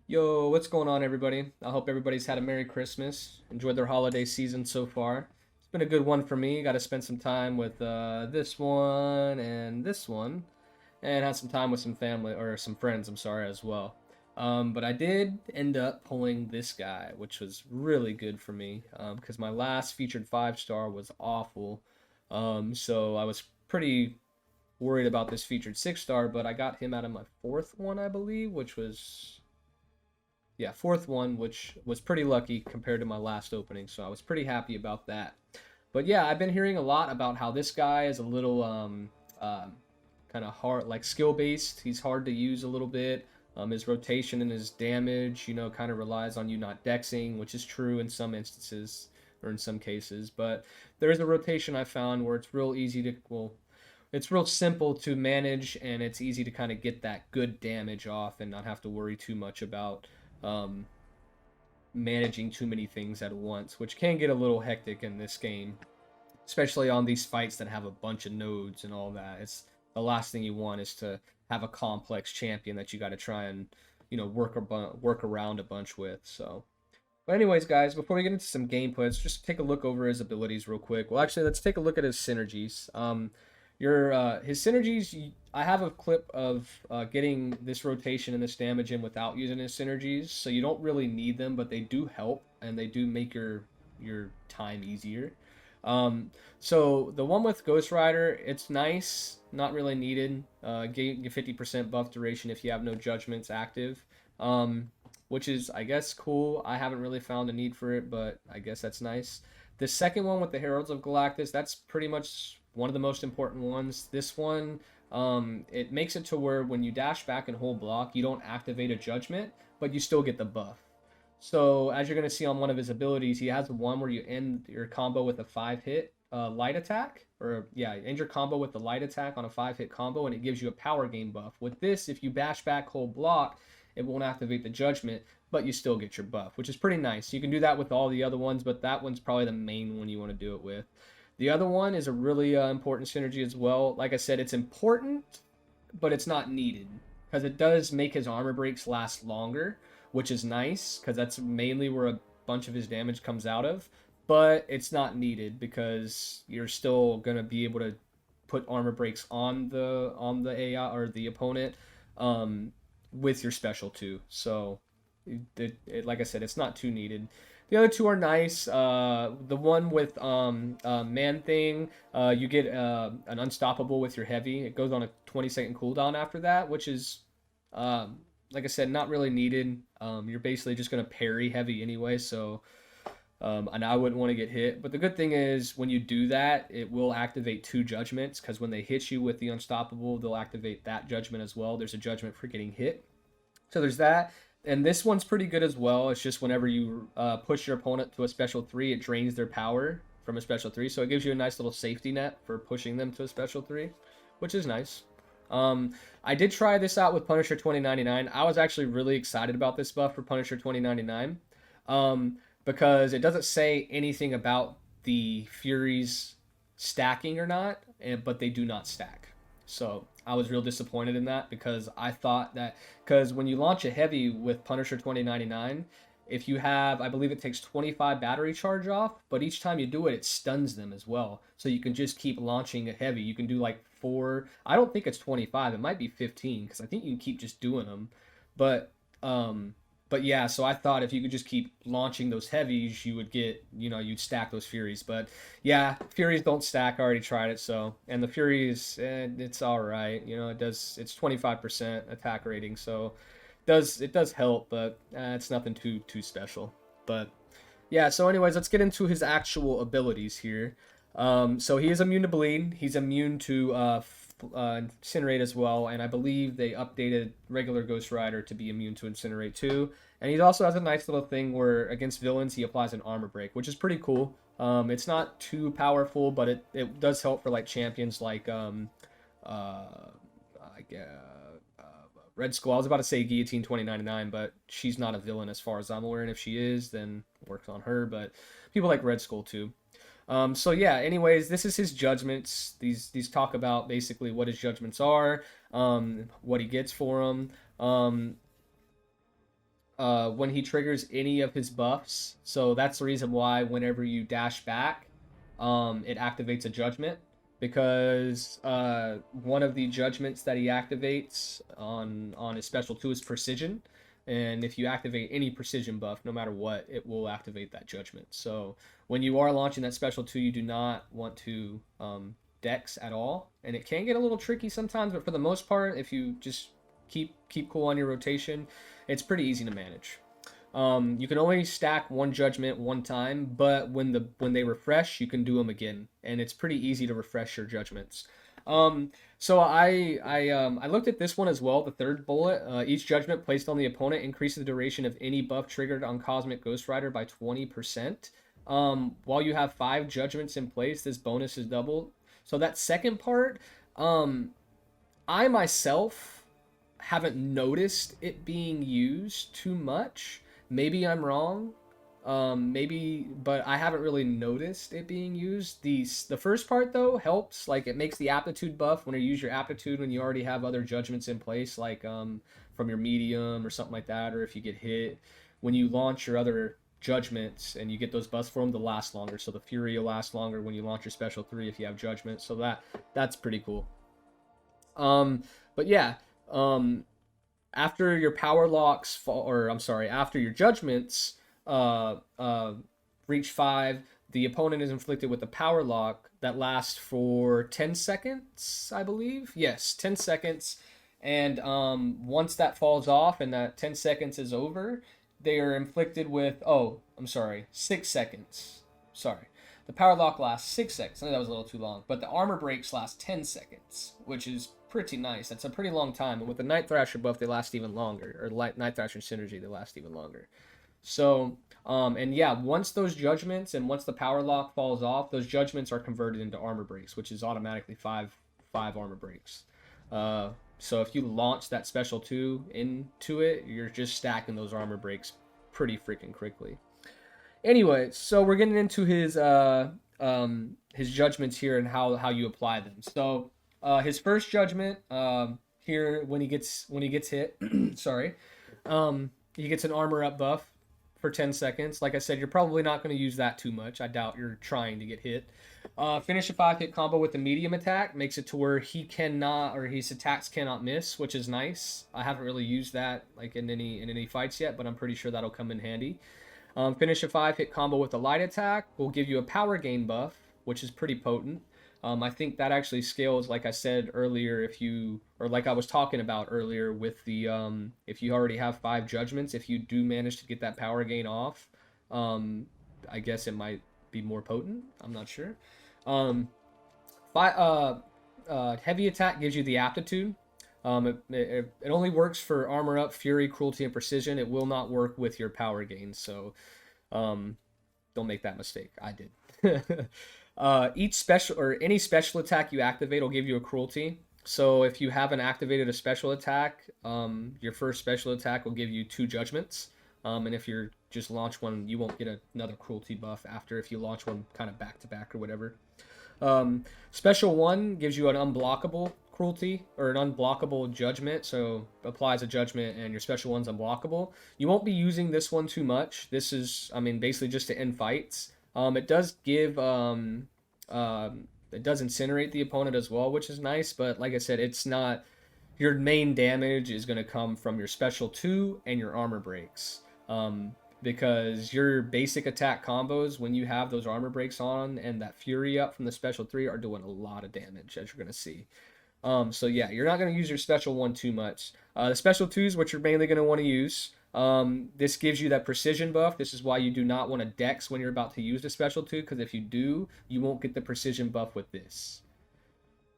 Yo, what's going on, everybody? I hope everybody's had a Merry Christmas. Enjoyed their holiday season so far. It's been a good one for me. Got to spend some time with this one, and had some time with some family or some friends. I'm sorry as well. But I did end up pulling this guy, which was really good for me because my last featured 5 star was awful. So I was pretty worried about this featured 6 star, but I got him out of my fourth one, I believe, which was yeah, fourth one, which was pretty lucky compared to my last opening. So I was pretty happy about that. But yeah, I've been hearing a lot about how this guy is a little kind of hard, like skill based. He's hard to use a little bit. His rotation and his damage, kind of relies on you not dexing, which is true in some instances or in some cases. But there is a rotation I found where it's real easy to, well, it's real simple to manage and it's easy to kind of get that good damage off and not have to worry too much about um, managing too many things at once, which can get a little hectic in this game, especially on these fights that have a bunch of nodes and all that. It's the last thing you want is to have a complex champion that you got to try and work around a bunch with. So, but anyways, guys, before we get into some gameplay, let's just take a look over his abilities real quick. Well, actually, let's take a look at his synergies. Your his synergies. I have a clip of getting this rotation and this damage in without using his synergies, so you don't really need them, but they do help and they do make your time easier. So the one with Ghost Rider, it's nice, not really needed. Get 50% buff duration if you have no judgments active. Which is, I guess, cool. I haven't really found a need for it, but I guess that's nice. The second one with the Heralds of Galactus, that's pretty much one of the most important ones. This one, it makes it to where when you dash back and hold block, you don't activate a judgment, but you still get the buff. So as you're going to see on one of his abilities, he has one where you end your combo with a 5 hit light attack, or yeah, end your combo with the light attack on a 5 hit combo, and it gives you a power game buff. With this, if you bash back, hold block, it won't activate the judgment, but you still get your buff, which is pretty nice. You can do that with all the other ones, but that one's probably the main one you want to do it with. The other one is a really important synergy as well. Like I said, it's important, but it's not needed because it does make his armor breaks last longer, which is nice because that's mainly where a bunch of his damage comes out of. But it's not needed because you're still gonna be able to put armor breaks on the AI or the opponent with your special too. So, like I said, it's not too needed. The other two are nice. The one with Man Thing, you get an Unstoppable with your heavy. It goes on a 20-second cooldown after that, which is, like I said, not really needed. You're basically just going to parry heavy anyway, so and I wouldn't want to get hit. But the good thing is when you do that, it will activate 2 judgments because when they hit you with the Unstoppable, they'll activate that judgment as well. There's a judgment for getting hit. So there's that. And this one's pretty good as well. It's just whenever you push your opponent to a special 3, it drains their power from a special 3. So it gives you a nice little safety net for pushing them to a special 3, which is nice. I did try this out with Punisher 2099. I was actually really excited about this buff for Punisher 2099 because it doesn't say anything about the Furies stacking or not, but they do not stack. So I was real disappointed in that because I thought that because when you launch a heavy with Punisher 2099, if you have, I believe it takes 25 battery charge off, but each time you do it, it stuns them as well. So you can just keep launching a heavy. You can do like 4. I don't think it's 25. It might be 15 because I think you can keep just doing them. But um, but yeah, so I thought if you could just keep launching those heavies, you would get, you'd stack those Furies. But yeah, Furies don't stack. I already tried it, so and the Furies, it's all right. It's 25% attack rating, so it does help, but it's nothing too special. But yeah, so anyways, let's get into his actual abilities here. So he is immune to bleed. He's immune to incinerate as well, and I believe they updated regular Ghost Rider to be immune to incinerate too. And he also has a nice little thing where against villains he applies an armor break, which is pretty cool. It's not too powerful, but it does help for like champions like like Red Skull. I was about to say Guillotine 2099, but she's not a villain as far as I'm aware, and if she is, then it works on her. But people like Red Skull too. So yeah, anyways, this is his judgments. These talk about basically what his judgments are, what he gets for them. when he triggers any of his buffs. So that's the reason why whenever you dash back, it activates a judgment because one of the judgments that he activates on his special two is precision, and if you activate any precision buff, no matter what, it will activate that judgment. So when you are launching that special two, you do not want to dex at all, and it can get a little tricky sometimes. But for the most part, if you just keep cool on your rotation, it's pretty easy to manage. You can only stack one judgment one time, but when they refresh, you can do them again, and it's pretty easy to refresh your judgments. So I looked at this one as well. The third bullet, each judgment placed on the opponent increases the duration of any buff triggered on Cosmic Ghost Rider by 20%. While you have 5 judgments in place, this bonus is doubled. So that second part, I myself haven't noticed it being used too much. Maybe I'm wrong. Maybe, but I haven't really noticed it being used. The first part though helps. Like it makes the aptitude buff when you use your aptitude when you already have other judgments in place, like from your medium or something like that, or if you get hit. When you launch your other judgments and you get those buffs for them to last longer. So the fury will last longer when you launch your special 3 if you have judgment. So that's pretty cool. But yeah, after your power locks fall, or I'm sorry, after your judgments uh, uh, reach 5, the opponent is inflicted with a power lock that lasts for 10 seconds, I believe. Yes, 10 seconds. And once that falls off and that 10 seconds is over, they are inflicted with, oh, I'm sorry, 6 seconds. Sorry. The power lock lasts 6 seconds. I think that was a little too long. But the armor breaks last 10 seconds, which is pretty nice. That's a pretty long time. And with the Night Thrasher buff, they last even longer. Or Night Thrasher Synergy, they last even longer. So, and yeah, once those judgments and once the power lock falls off, those judgments are converted into armor breaks, which is automatically five armor breaks. So if you launch that special 2 into it, you're just stacking those armor breaks pretty freaking quickly. Anyway, so we're getting into his judgments here and how you apply them. So his first judgment here when he gets hit, sorry, he gets an armor up buff for 10 seconds. Like I said, you're probably not going to use that too much. I doubt you're trying to get hit. Finish a 5-hit combo with a medium attack makes it to where he cannot, or his attacks cannot miss, which is nice. I haven't really used that like in any fights yet, but I'm pretty sure that'll come in handy. Finish a 5-hit combo with a light attack will give you a power gain buff, which is pretty potent. I think that actually scales, like I said earlier, if you, or like I was talking about earlier with the, if you already have 5 judgments, if you do manage to get that power gain off, I guess it might be more potent. I'm not sure. Um, Heavy attack gives you the aptitude. It only works for armor up, fury, cruelty, and precision. It will not work with your power gain. So don't make that mistake. I did. Each special or any special attack you activate will give you a cruelty. So if you haven't activated a special attack, your first special attack will give you 2 judgments. And if you're just launch one, you won't get another cruelty buff after if you launch one kind of back to back or whatever. Special 1 gives you an unblockable cruelty or an unblockable judgment, so applies a judgment and your special 1's unblockable. You won't be using this one too much. This is, I mean, basically just to end fights. It does give it does incinerate the opponent as well, which is nice, but like I said, it's not, your main damage is going to come from your special 2 and your armor breaks. Because your basic attack combos, when you have those armor breaks on and that fury up from the special 3, are doing a lot of damage, as you're going to see. So yeah, you're not going to use your special 1 too much. The special 2s, which you're mainly going to want to use, this gives you that precision buff. This is why you do not want to dex when you're about to use the special 2, because if you do, you won't get the precision buff with this.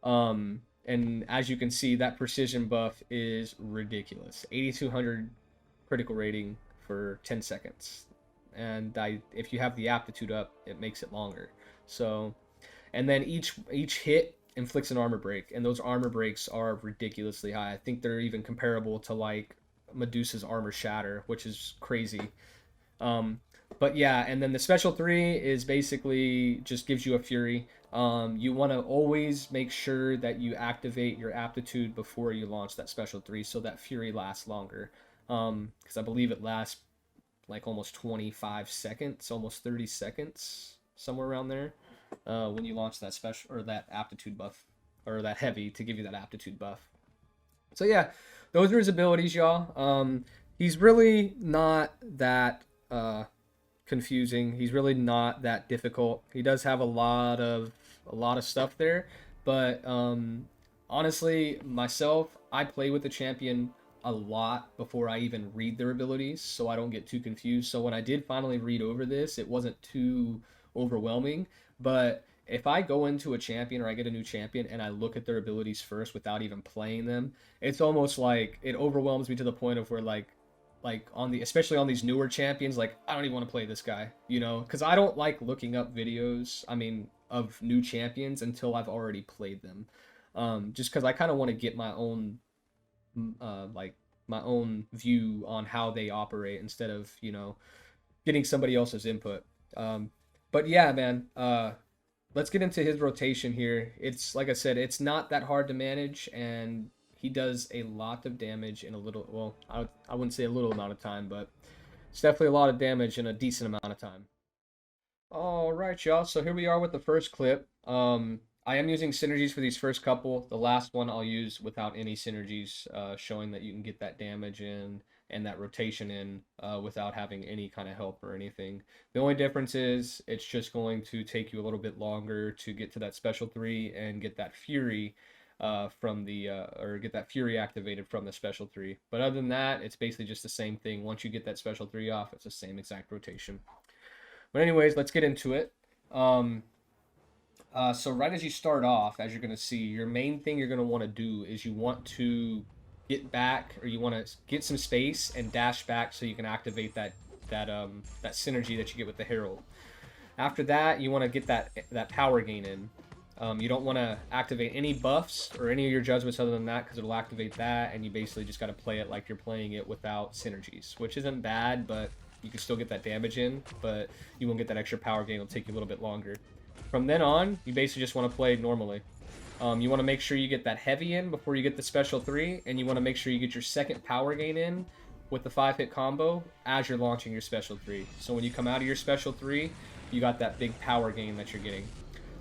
And as you can see, that precision buff is ridiculous. 8200 critical rating for 10 seconds. And if you have the aptitude up, it makes it longer. So, and then each hit inflicts an armor break, and those armor breaks are ridiculously high. I think they're even comparable to like Medusa's armor shatter, which is crazy. But yeah, and then the special 3 is basically just gives you a fury. You want to always make sure that you activate your aptitude before you launch that special 3 so that fury lasts longer. Because I believe it lasts like almost 25 seconds, almost 30 seconds, somewhere around there, when you launch that special or that aptitude buff or that heavy to give you that aptitude buff. So yeah, those are his abilities, y'all. He's really not that confusing. He's really not that difficult. He does have a lot of stuff there, but honestly, myself, I play with the champion a lot before I even read their abilities, so I don't get too confused. So when I did finally read over this, it wasn't too overwhelming. But if I go into a champion or I get a new champion and I look at their abilities first without even playing them, it's almost like it overwhelms me to the point of where like on the especially on these newer champions, like I don't even want to play this guy, because I don't like looking up videos, I mean, of new champions until I've already played them. Just because I kind of want to get my own like my own view on how they operate instead of getting somebody else's input. But yeah, man, let's get into his rotation here. It's like I said, it's not that hard to manage, and he does a lot of damage in a little, well, I wouldn't say a little amount of time, but it's definitely a lot of damage in a decent amount of time. All right, y'all. So here we are with the first clip. I am using synergies for these first couple. The last one I'll use without any synergies, showing that you can get that damage in and that rotation in without having any kind of help or anything. The only difference is it's just going to take you a little bit longer to get to that special 3 and get that fury from the or get that fury activated from the special 3. But other than that, it's basically just the same thing. Once you get that special 3 off, it's the same exact rotation. But anyways, let's get into it. So right as you start off, as you're going to see, your main thing you're going to want to do is you want to get back, or you want to get some space and dash back so you can activate that synergy that you get with the Herald. After that, you want to get that power gain in. You don't want to activate any buffs or any of your judgments other than that, because it'll activate that, and you basically just got to play it like you're playing it without synergies, which isn't bad, but you can still get that damage in, but you won't get that extra power gain. It'll take you a little bit longer. From then on, you basically just want to play normally. You want to make sure you get that heavy in before you get the special 3, and you want to make sure you get your second power gain in with the 5-hit combo as you're launching your special 3. So when you come out of your special 3, you got that big power gain that you're getting.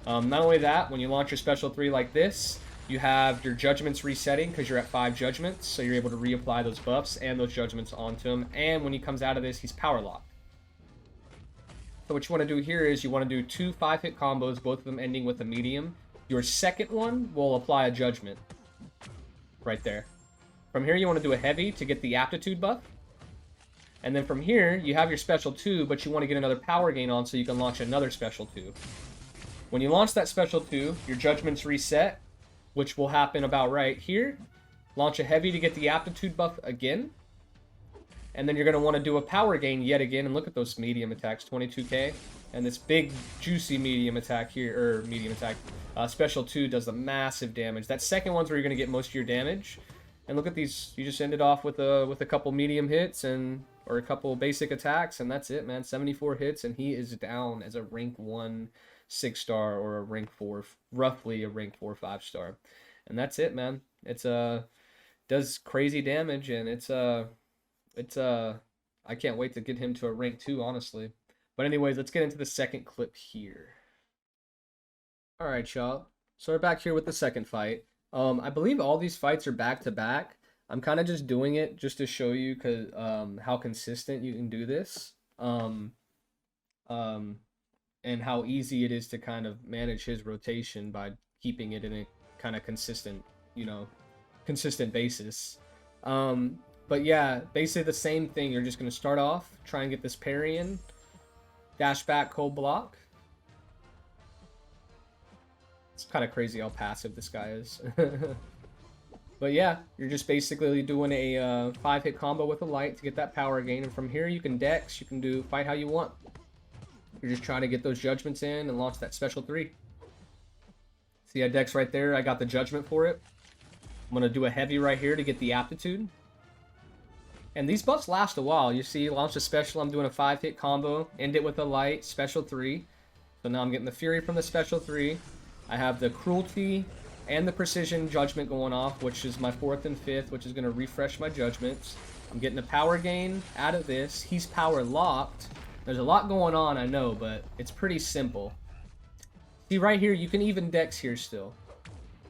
Not only that, when you launch your special 3 like this, you have your judgments resetting because you're at 5 judgments, so you're able to reapply those buffs and those judgments onto him. And when he comes out of this, he's power locked. So what you want to do here is you want to do 2 5-hit combos, both of them ending with a medium. Your second one will apply a judgment right there. From here, you want to do a heavy to get the aptitude buff. And then from here, you have your special 2, but you want to get another power gain on so you can launch another special 2. When you launch that special 2, your judgments reset, which will happen about right here. Launch a heavy to get the aptitude buff again. And then you're going to want to do a power gain yet again. And look at those medium attacks, 22k. And this big, juicy medium attack here, or medium attack, special 2 does the massive damage. That second one's where you're going to get most of your damage. And look at these, you just ended off with a couple medium hits, or a couple basic attacks, and that's it, man. 74 hits, and he is down as a rank 1 6-star, or a rank 4, roughly a rank 4 5-star. And that's it, man. It's does crazy damage, and it's I can't wait to get him to a rank 2, honestly. But anyways, let's get into the second clip here. All right, y'all. So we're back here with the second fight. I believe all these fights are back to back. I'm kind of just doing it just to show you how consistent you can do this. And how easy it is to kind of manage his rotation by keeping it in a kind of consistent basis. But yeah, basically the same thing. You're just going to start off, try and get this parry in, dash back, cold block. It's kind of crazy how passive this guy is. But yeah, you're just basically doing a 5-hit combo with a light to get that power gain. And from here, you can dex, you can do fight how you want. You're just trying to get those judgments in and launch that special 3. See, I dex right there. I got the judgment for it. I'm going to do a heavy right here to get the aptitude. And these buffs last a while. You see, launch a special. I'm doing a 5-hit combo. End it with a light, special 3. So now I'm getting the fury from the special 3. I have the cruelty and the precision judgment going off, which is my 4th and 5th, which is going to refresh my judgments. I'm getting a power gain out of this. He's power locked. There's a lot going on, I know, but it's pretty simple. See right here, you can even dex here still.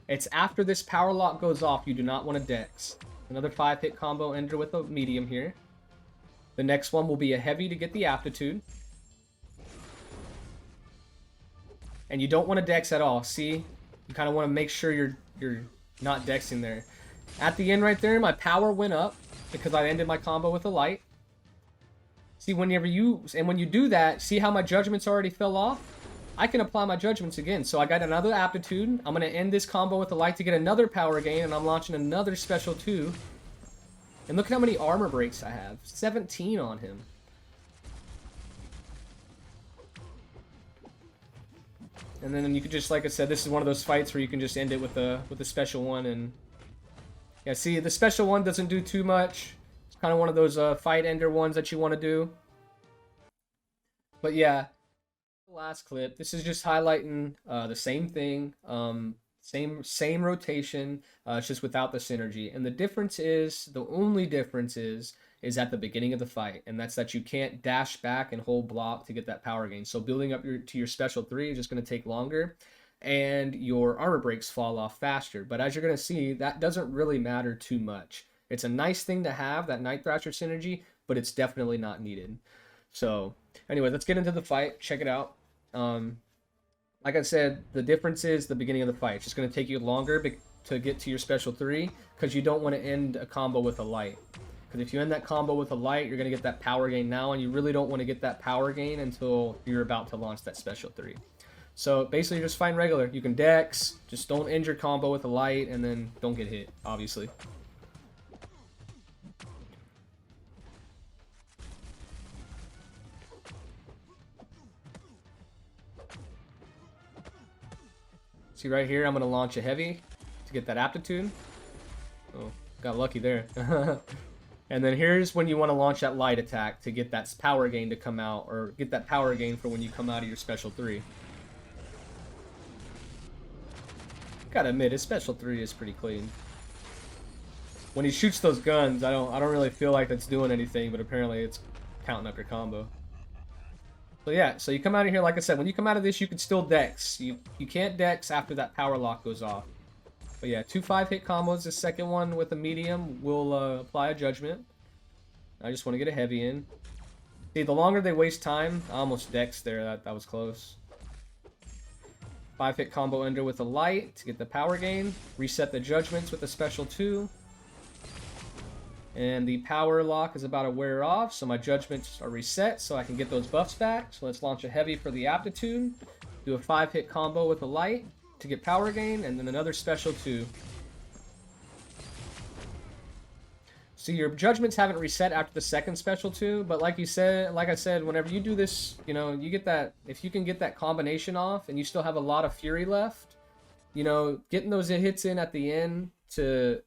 It's after this power lock goes off, you do not want to dex. Another 5-hit combo ender with a medium here. The next one will be a heavy to get the aptitude. And you don't want to dex at all. See? You kind of want to make sure you're not dexing there. At the end right there, my power went up because I ended my combo with a light. See, when you do that, see how my judgments already fell off? I can apply my judgments again. So I got another aptitude. I'm going to end this combo with a light to get another power gain, and I'm launching another special 2. And look at how many armor breaks I have. 17 on him. And then you could just, like I said, this is one of those fights where you can just end it with a special one. And yeah, see, the special one doesn't do too much. It's kind of one of those fight ender ones that you want to do. But yeah, the last clip. This is just highlighting the same thing, same rotation. It's just without the synergy. And the difference is, the only difference is at the beginning of the fight, and that's that you can't dash back and hold block to get that power gain. So building up to your special 3 is just going to take longer, and your armor breaks fall off faster. But as you're going to see, that doesn't really matter too much. It's a nice thing to have, that Night Thrasher synergy, but it's definitely not needed. So anyway, let's get into the fight. Check it out. Like I said, the difference is the beginning of the fight. It's just going to take you longer to get to your special 3 because you don't want to end a combo with a light. Because if you end that combo with a light, you're going to get that power gain now, and you really don't want to get that power gain until you're about to launch that special 3. So basically, just find regular. You can dex, just don't end your combo with a light, and then don't get hit, obviously. See right here, I'm going to launch a heavy to get that aptitude. Oh, got lucky there. And then here's when you want to launch that light attack to get that power gain to come out, or get that power gain for when you come out of your special 3. Gotta admit, his special 3 is pretty clean. When he shoots those guns, I don't really feel like that's doing anything, but apparently it's counting up your combo. So yeah, so you come out of here, like I said, when you come out of this, you can still dex. You can't dex after that power lock goes off. But yeah, 2 5-hit combos. The second one with a medium will apply a judgment. I just want to get a heavy in. See, the longer they waste time, I almost dexed there. That was close. 5-hit combo ender with a light to get the power gain. Reset the judgments with a special 2. And the power lock is about to wear off, so my judgments are reset so I can get those buffs back. So let's launch a heavy for the aptitude. Do a 5-hit combo with a light to get power gain, and then another special 2. So your judgments haven't reset after the second special 2, but like I said, whenever you do this, you know, you get that, if you can get that combination off and you still have a lot of fury left, you know, getting those hits in at the end to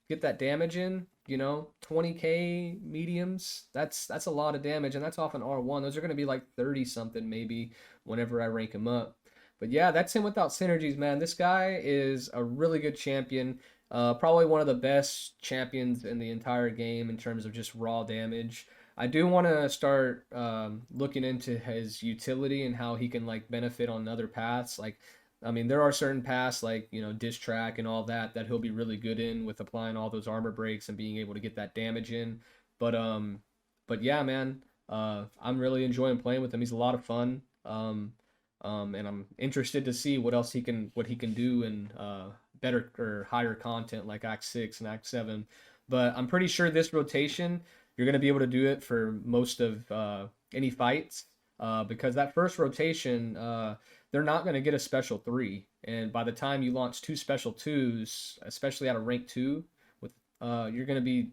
get that damage in, you know, 20k mediums, that's a lot of damage, and that's off an R1. Those are going to be like 30 something maybe whenever I rank him up. But yeah, that's him without synergies, man. This guy is a really good champion. Probably one of the best champions in the entire game in terms of just raw damage. I do want to start looking into his utility and how he can like benefit on other paths. Like, I mean, there are certain paths like, you know, dish track and all that he'll be really good in with applying all those armor breaks and being able to get that damage in. But yeah, man, I'm really enjoying playing with him. He's a lot of fun. And I'm interested to see what he can do in better or higher content like Act 6 and Act 7. But I'm pretty sure this rotation, you're going to be able to do it for most of any fights because that first rotation, they're not going to get a special 3. And by the time you launch 2 special 2s, especially out of rank 2, with you're going to be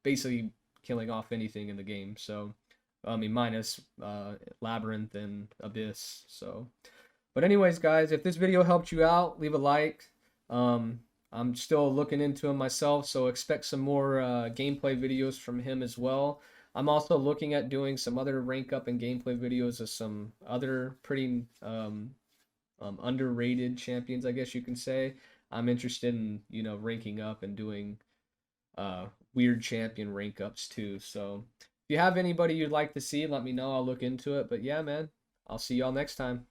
basically killing off anything in the game. So I mean, minus Labyrinth and Abyss. So, but anyways, guys, if this video helped you out, leave a like. I'm still looking into him myself, so expect some more gameplay videos from him as well. I'm also looking at doing some other rank up and gameplay videos of some other pretty underrated champions, I guess you can say. I'm interested in, you know, ranking up and doing weird champion rank ups too. So if you have anybody you'd like to see, let me know. I'll look into it. But yeah, man, I'll see y'all next time.